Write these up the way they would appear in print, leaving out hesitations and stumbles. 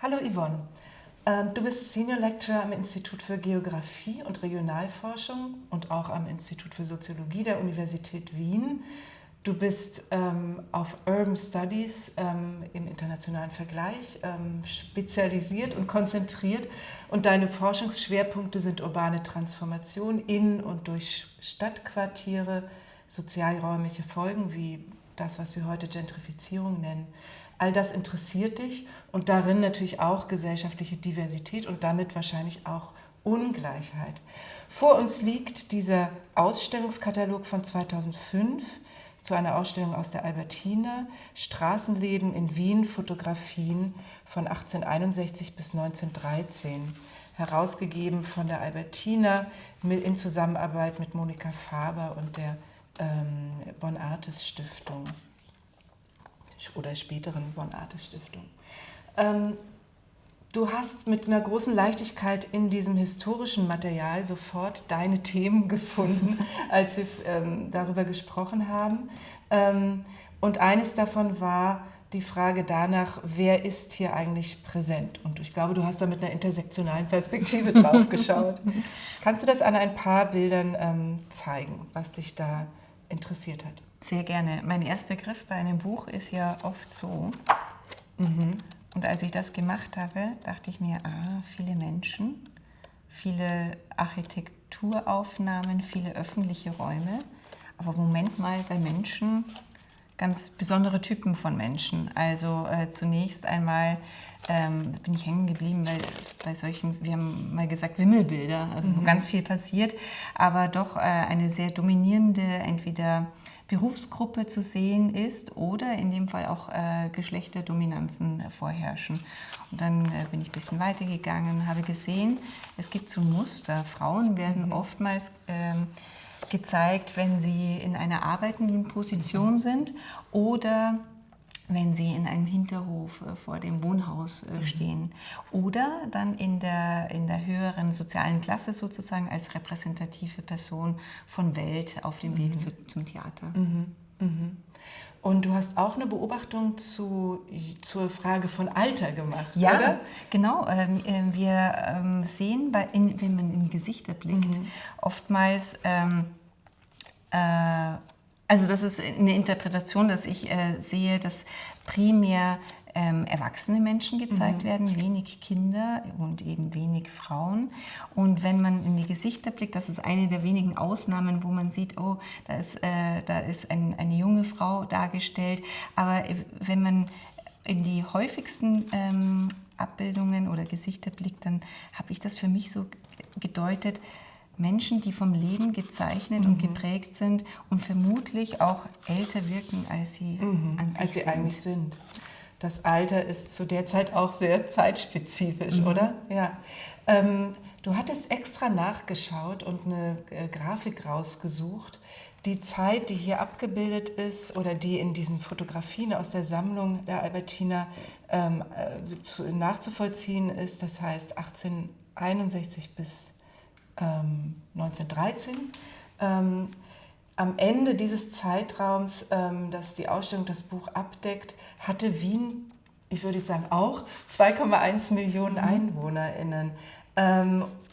Hallo Yvonne, du bist Senior Lecturer am Institut für Geographie und Regionalforschung und auch am Institut für Soziologie der Universität Wien. Du bist auf Urban Studies im internationalen Vergleich spezialisiert und konzentriert und deine Forschungsschwerpunkte sind urbane Transformation in und durch Stadtquartiere, sozialräumliche Folgen wie das, was wir heute Gentrifizierung nennen. All das interessiert dich und darin natürlich auch gesellschaftliche Diversität und damit wahrscheinlich auch Ungleichheit. Vor uns liegt dieser Ausstellungskatalog von 2005 zu einer Ausstellung aus der Albertina, Straßenleben in Wien, Fotografien von 1861 bis 1913, herausgegeben von der Albertina in Zusammenarbeit mit Monika Faber und der Bonn-Artes Stiftung oder späteren Bonn-Artes Stiftung. Du hast mit einer großen Leichtigkeit in diesem historischen Material sofort deine Themen gefunden, als wir darüber gesprochen haben. Und eines davon war die Frage danach, wer ist hier eigentlich präsent? Und ich glaube, du hast da mit einer intersektionalen Perspektive drauf geschaut. Kannst du das an ein paar Bildern zeigen, was dich da interessiert hat? Sehr gerne. Mein erster Griff bei einem Buch ist ja oft so. Und als ich das gemacht habe, dachte ich mir, viele Menschen, viele Architekturaufnahmen, viele öffentliche Räume. Aber Moment mal, bei Menschen ganz besondere Typen von Menschen. Also zunächst einmal bin ich hängen geblieben bei solchen, wir haben mal gesagt, Wimmelbilder, also wo ganz viel passiert, aber doch eine sehr dominierende, entweder Berufsgruppe zu sehen ist oder in dem Fall auch Geschlechterdominanzen vorherrschen. Und dann bin ich ein bisschen weitergegangen, habe gesehen, es gibt so Muster. Frauen werden oftmals gezeigt, wenn sie in einer arbeitenden Position sind oder wenn sie in einem Hinterhof vor dem Wohnhaus stehen oder dann in der höheren sozialen Klasse sozusagen als repräsentative Person von Welt auf dem Weg zum Theater. Und du hast auch eine Beobachtung zur Frage von Alter gemacht, ja, oder? Genau. Wir sehen, wenn man in die Gesichter blickt, oftmals, also das ist eine Interpretation, dass ich sehe, dass primär erwachsene Menschen gezeigt werden, wenig Kinder und eben wenig Frauen. Und wenn man in die Gesichter blickt, das ist eine der wenigen Ausnahmen, wo man sieht, oh, da ist eine junge Frau dargestellt. Aber wenn man in die häufigsten Abbildungen oder Gesichter blickt, dann habe ich das für mich so gedeutet, Menschen, die vom Leben gezeichnet und geprägt sind und vermutlich auch älter wirken, als sie als sie eigentlich sind. Das Alter ist zu der Zeit auch sehr zeitspezifisch, oder? Ja. Du hattest extra nachgeschaut und eine Grafik rausgesucht. Die Zeit, die hier abgebildet ist oder die in diesen Fotografien aus der Sammlung der Albertina nachzuvollziehen ist, das heißt 1861 bis 1913. Am Ende dieses Zeitraums, das die Ausstellung, das Buch abdeckt, hatte Wien, ich würde jetzt sagen auch, 2,1 Millionen EinwohnerInnen.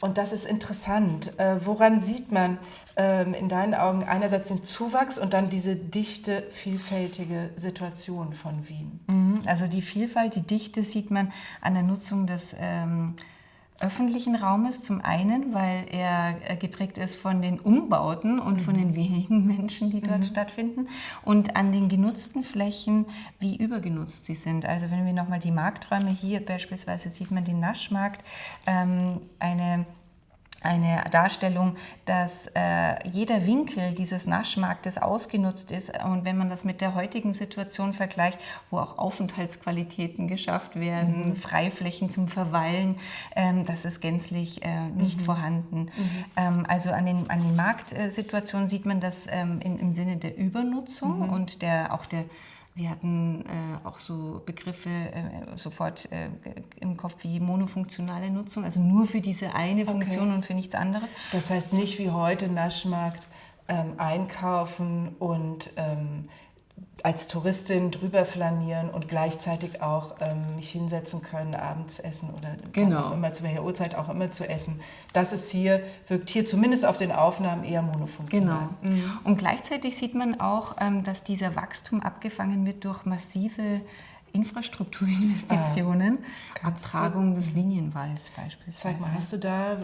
Und das ist interessant. Woran sieht man in deinen Augen einerseits den Zuwachs und dann diese dichte, vielfältige Situation von Wien? Also die Vielfalt, die Dichte sieht man an der Nutzung des öffentlichen Raumes zum einen, weil er geprägt ist von den Umbauten und von den wenigen Menschen, die dort stattfinden, und an den genutzten Flächen, wie übergenutzt sie sind. Also wenn wir nochmal die Markträume hier beispielsweise sieht man den Naschmarkt, eine Darstellung, dass jeder Winkel dieses Naschmarktes ausgenutzt ist. Und wenn man das mit der heutigen Situation vergleicht, wo auch Aufenthaltsqualitäten geschafft werden, Freiflächen zum Verweilen, das ist gänzlich nicht vorhanden. Also an den Marktsituationen sieht man das im Sinne der Übernutzung und wir hatten auch so Begriffe sofort im Kopf wie monofunktionale Nutzung, also nur für diese eine Funktion und für nichts anderes. Das heißt nicht wie heute Naschmarkt einkaufen und als Touristin drüber flanieren und gleichzeitig auch mich hinsetzen können, abends essen oder Genau. immer zu welcher Uhrzeit auch immer zu essen. Das ist hier, wirkt hier zumindest auf den Aufnahmen eher monofunktional. Genau. Und gleichzeitig sieht man auch, dass dieser Wachstum abgefangen wird durch massive Infrastrukturinvestitionen, Abtragung des Linienwalls beispielsweise. Sag mal, hast du da,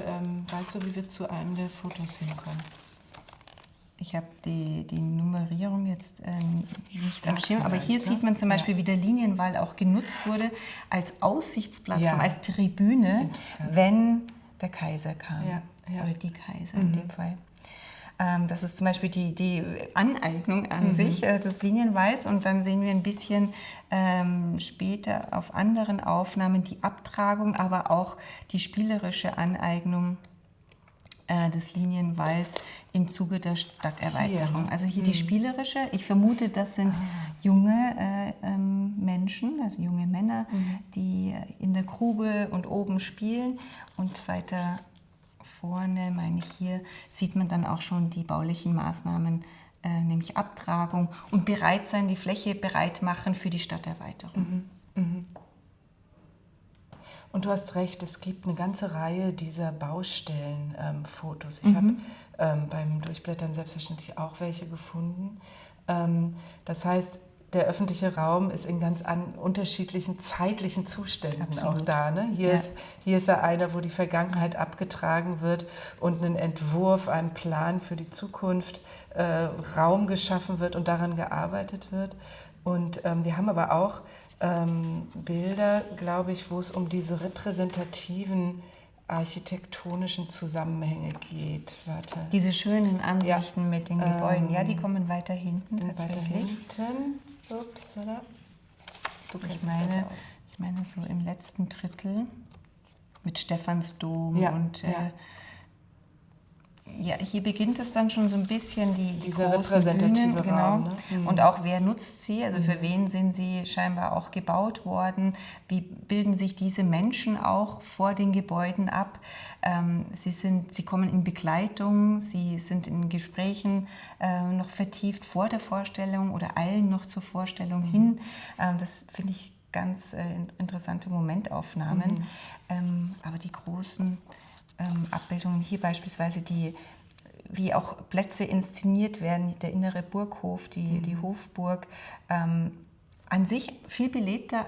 weißt du, wie wir zu einem der Fotos hinkommen? Ich habe die Nummerierung jetzt nicht am Schirm, aber hier ne? sieht man zum Beispiel, wie der Linienwall auch genutzt wurde als Aussichtsplattform, als Tribüne, wenn der Kaiser kam. Oder die Kaiser in dem Fall. Das ist zum Beispiel die Aneignung an sich des Linienwalls, und dann sehen wir ein bisschen später auf anderen Aufnahmen die Abtragung, aber auch die spielerische Aneignung des Linienwalls im Zuge der Stadterweiterung. Hier. Also hier die spielerische, ich vermute, das sind junge Menschen, also junge Männer, die in der Grube und oben spielen, und weiter vorne, meine ich, hier sieht man dann auch schon die baulichen Maßnahmen, nämlich Abtragung und bereit sein, die Fläche bereit machen für die Stadterweiterung. Und du hast recht, es gibt eine ganze Reihe dieser Baustellenfotos. Ich habe beim Durchblättern selbstverständlich auch welche gefunden. Das heißt, der öffentliche Raum ist in ganz unterschiedlichen zeitlichen Zuständen Absolut. auch da. Ne? Hier ist ja einer, wo die Vergangenheit abgetragen wird und ein Entwurf, ein Plan für die Zukunft, Raum geschaffen wird und daran gearbeitet wird. Und wir haben aber auch Bilder, glaube ich, wo es um diese repräsentativen architektonischen Zusammenhänge geht. Warte. Diese schönen Ansichten mit den Gebäuden, die kommen weiter hinten tatsächlich. Weiter hinten. Ups, oder? Du kennst Ich dich besser aus. meine so im letzten Drittel mit Stephansdom und hier beginnt es dann schon so ein bisschen die großen Bühnen, genau. Raum, ne? Und auch wer nutzt sie, also für wen sind sie scheinbar auch gebaut worden, wie bilden sich diese Menschen auch vor den Gebäuden ab, sie kommen in Begleitung, sie sind in Gesprächen noch vertieft vor der Vorstellung oder eilen noch zur Vorstellung hin, das finde ich ganz interessante Momentaufnahmen, aber die großen Abbildungen hier beispielsweise, wie auch Plätze inszeniert werden, der innere Burghof, die Hofburg, an sich viel belebter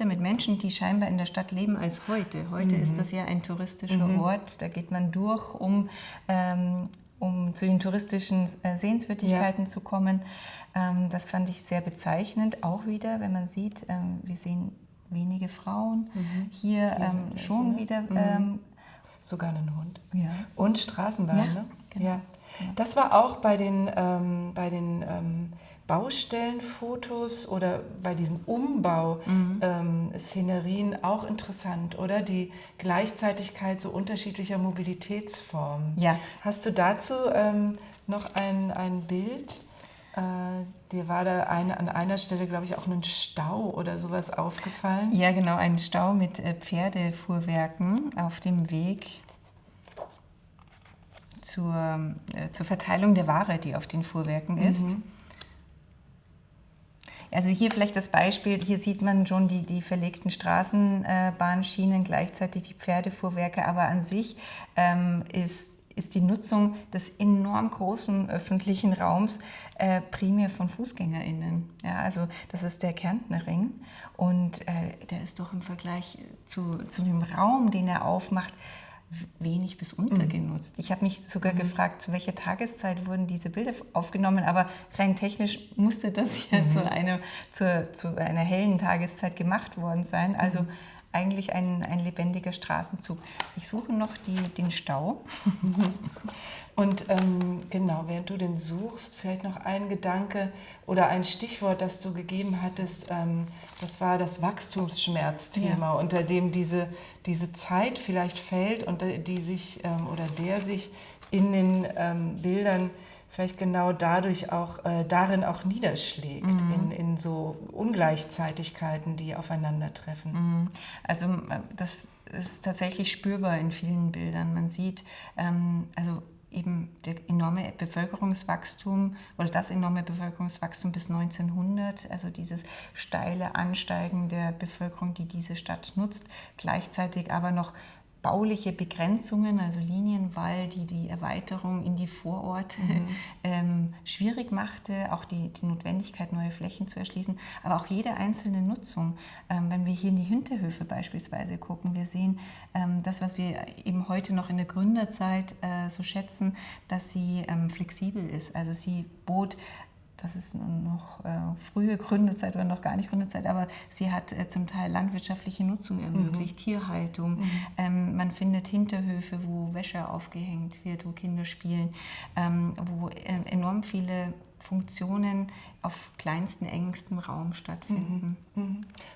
mit Menschen, die scheinbar in der Stadt leben, als heute. Heute ist das ja ein touristischer Ort, da geht man durch, um zu den touristischen Sehenswürdigkeiten zu kommen. Das fand ich sehr bezeichnend, auch wieder, wenn man sieht, wir sehen wenige Frauen, hier schon welche, wieder... Sogar einen Hund. Ja. Und Straßenbahn, ne? Genau. Ja. Das war auch bei den Baustellenfotos oder bei diesen Umbau-Szenerien auch interessant, oder? Die Gleichzeitigkeit so unterschiedlicher Mobilitätsformen. Ja. Hast du dazu noch ein Bild? Dir war da an einer Stelle, glaube ich, auch ein Stau oder sowas aufgefallen. Ja, genau, ein Stau mit Pferdefuhrwerken auf dem Weg zur Verteilung der Ware, die auf den Fuhrwerken ist. Also hier vielleicht das Beispiel, hier sieht man schon die verlegten Straßenbahnschienen, gleichzeitig die Pferdefuhrwerke, aber an sich ist die Nutzung des enorm großen öffentlichen Raums primär von FußgängerInnen. Ja, also das ist der Kärntner Ring, und der ist doch im Vergleich zu dem Raum, den er aufmacht, wenig bis untergenutzt. Ich habe mich sogar gefragt, zu welcher Tageszeit wurden diese Bilder aufgenommen, aber rein technisch musste das ja zu einer hellen Tageszeit gemacht worden sein. Also eigentlich ein lebendiger Straßenzug. Ich suche noch den Stau. Und genau, während du den suchst, vielleicht noch ein Gedanke oder ein Stichwort, das du gegeben hattest, das war das Wachstumsschmerzthema, unter dem diese Zeit vielleicht fällt und die sich der sich in den Bildern vielleicht genau dadurch auch darin auch niederschlägt, in so Ungleichzeitigkeiten, die aufeinandertreffen. Also das ist tatsächlich spürbar in vielen Bildern. Man sieht, also eben der enorme Bevölkerungswachstum oder das enorme Bevölkerungswachstum bis 1900, also dieses steile Ansteigen der Bevölkerung, die diese Stadt nutzt, gleichzeitig aber noch bauliche Begrenzungen, also Linienwall, die die Erweiterung in die Vororte schwierig machte, auch die Notwendigkeit, neue Flächen zu erschließen, aber auch jede einzelne Nutzung. Wenn wir hier in die Hinterhöfe beispielsweise gucken, wir sehen das, was wir eben heute noch in der Gründerzeit so schätzen, dass sie flexibel ist. Also sie bot, das ist noch frühe Gründerzeit oder noch gar nicht Gründerzeit, aber sie hat zum Teil landwirtschaftliche Nutzung ermöglicht, Tierhaltung. Man findet Hinterhöfe, wo Wäsche aufgehängt wird, wo Kinder spielen, wo enorm viele Funktionen auf kleinstem, engstem Raum stattfinden.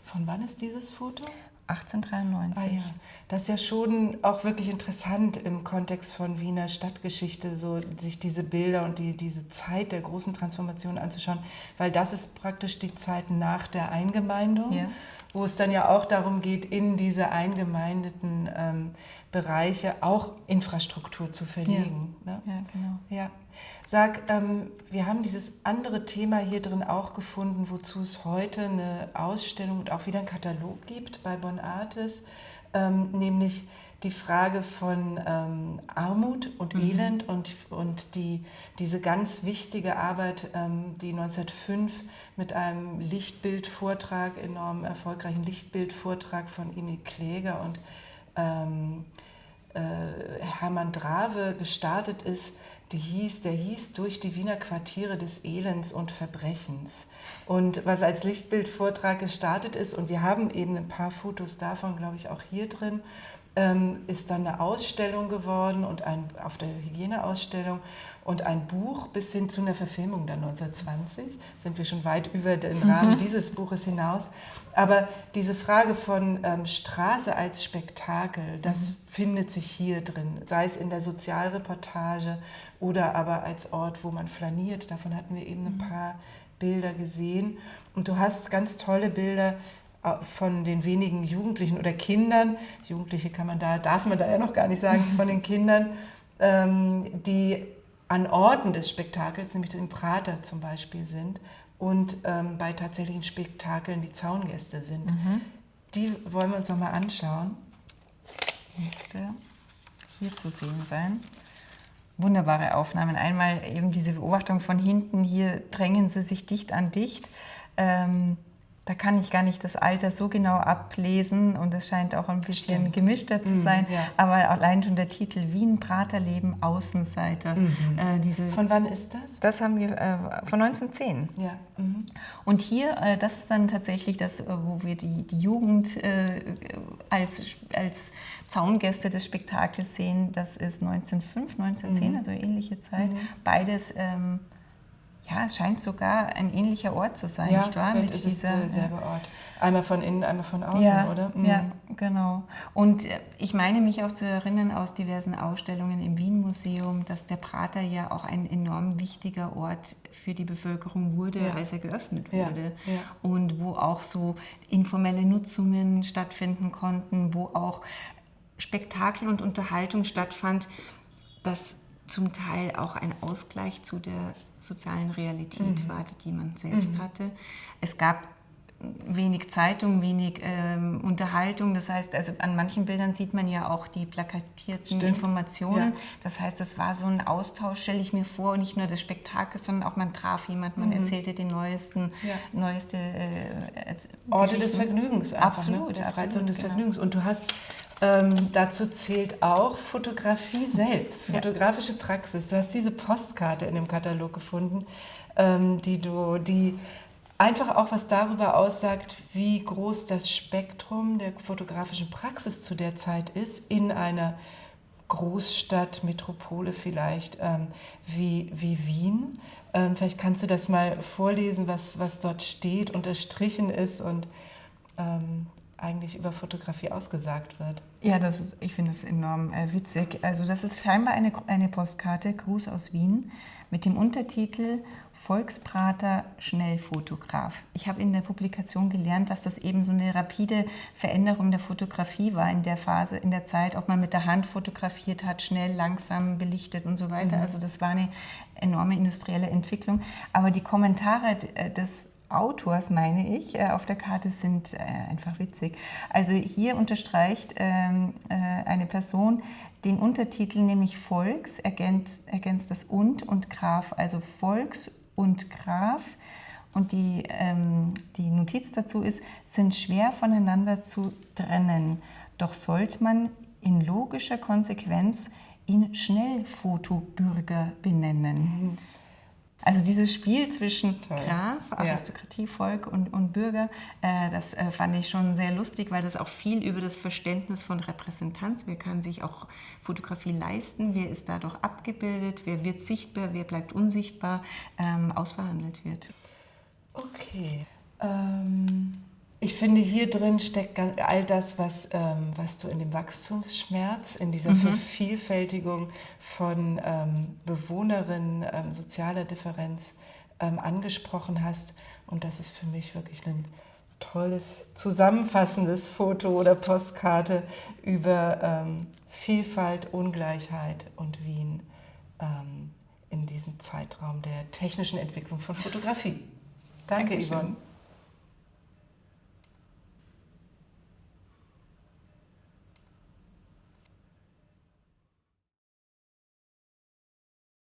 Von wann ist dieses Foto? 1893. Ah, ja. Das ist ja schon auch wirklich interessant im Kontext von Wiener Stadtgeschichte, so sich diese Bilder und diese Zeit der großen Transformation anzuschauen, weil das ist praktisch die Zeit nach der Eingemeindung, wo es dann ja auch darum geht, in diese eingemeindeten Bereiche auch Infrastruktur zu verlegen. Ja, ne? Ja, genau. Ja. Sag, wir haben dieses andere Thema hier drin auch gefunden, wozu es heute eine Ausstellung und auch wieder einen Katalog gibt bei Bonn Artes, nämlich die Frage von Armut und Elend und diese ganz wichtige Arbeit, die 1905 mit einem Lichtbildvortrag, enorm erfolgreichen Lichtbildvortrag von Emil Kläger und Hermann Drave gestartet ist, der hieß Durch die Wiener Quartiere des Elends und Verbrechens. Und was als Lichtbildvortrag gestartet ist, und wir haben eben ein paar Fotos davon, glaube ich, auch hier drin, ist dann eine Ausstellung geworden und auf der Hygieneausstellung und ein Buch bis hin zu einer Verfilmung dann 1920. Sind wir schon weit über den Rahmen dieses Buches hinaus. Aber diese Frage von Straße als Spektakel, das findet sich hier drin, sei es in der Sozialreportage oder aber als Ort, wo man flaniert. Davon hatten wir eben ein paar Bilder gesehen. Und du hast ganz tolle Bilder von den wenigen Jugendlichen oder Kindern, Jugendliche darf man da ja noch gar nicht sagen, von den Kindern, die an Orten des Spektakels, nämlich im Prater zum Beispiel sind und bei tatsächlichen Spektakeln die Zaungäste sind. Die wollen wir uns nochmal anschauen. Müsste hier zu sehen sein. Wunderbare Aufnahmen. Einmal eben diese Beobachtung von hinten, hier drängen sie sich dicht an dicht. Da kann ich gar nicht das Alter so genau ablesen und es scheint auch ein bisschen gemischter zu sein. Ja. Aber allein schon der Titel Wien, Praterleben, Außenseiter. Von wann ist das? Das haben wir von 1910. Ja. Und hier, das ist dann tatsächlich das, wo wir die Jugend als Zaungäste des Spektakels sehen. Das ist 1905, 1910, also ähnliche Zeit. Beides... es scheint sogar ein ähnlicher Ort zu sein, nicht wahr? Mit ist dieser, derselbe Ort. Einmal von innen, einmal von außen, oder? Ja, genau. Und ich meine mich auch zu erinnern aus diversen Ausstellungen im Wien-Museum, dass der Prater ja auch ein enorm wichtiger Ort für die Bevölkerung wurde, als er geöffnet wurde. Ja. Und wo auch so informelle Nutzungen stattfinden konnten, wo auch Spektakel und Unterhaltung stattfand, das zum Teil auch ein Ausgleich zu der sozialen Realität war, die man selbst hatte. Es gab wenig Zeitung, wenig Unterhaltung. Das heißt, also an manchen Bildern sieht man ja auch die plakatierten Informationen. Ja. Das heißt, es war so ein Austausch, stelle ich mir vor, und nicht nur des Spektakels, sondern auch man traf jemanden, man erzählte die neueste Orte des Vergnügens einfach. Absolut. Der Freizeit des Vergnügens. Und du hast dazu zählt auch Fotografie selbst, fotografische Praxis. Du hast diese Postkarte in dem Katalog gefunden, die einfach auch was darüber aussagt, wie groß das Spektrum der fotografischen Praxis zu der Zeit ist in einer Großstadt, Metropole vielleicht, wie Wien. Vielleicht kannst du das mal vorlesen, was dort steht, unterstrichen ist und eigentlich über Fotografie ausgesagt wird. Ja, ich finde das enorm witzig. Also das ist scheinbar eine Postkarte, Gruß aus Wien, mit dem Untertitel Volksprater, Schnellfotograf. Ich habe in der Publikation gelernt, dass das eben so eine rapide Veränderung der Fotografie war in der Phase, in der Zeit, ob man mit der Hand fotografiert hat, schnell, langsam, belichtet und so weiter. Also das war eine enorme industrielle Entwicklung. Aber die Kommentare des Autors, meine ich, auf der Karte sind einfach witzig. Also hier unterstreicht eine Person den Untertitel, nämlich Volks, ergänzt das und Graf, also Volks und Graf. Und die Notiz dazu ist, sind schwer voneinander zu trennen. Doch sollte man in logischer Konsequenz ihn Schnellfotobürger benennen. Also dieses Spiel zwischen Graf, Aristokratie, Volk und Bürger, das fand ich schon sehr lustig, weil das auch viel über das Verständnis von Repräsentanz, wer kann sich auch Fotografie leisten, wer ist dadurch abgebildet, wer wird sichtbar, wer bleibt unsichtbar, ausverhandelt wird. Okay. Ich finde, hier drin steckt all das, was du in dem Wachstumsschmerz, in dieser Vervielfältigung von Bewohnerinnen, sozialer Differenz angesprochen hast. Und das ist für mich wirklich ein tolles, zusammenfassendes Foto oder Postkarte über Vielfalt, Ungleichheit und Wien in diesem Zeitraum der technischen Entwicklung von Fotografie. Danke, Yvonne.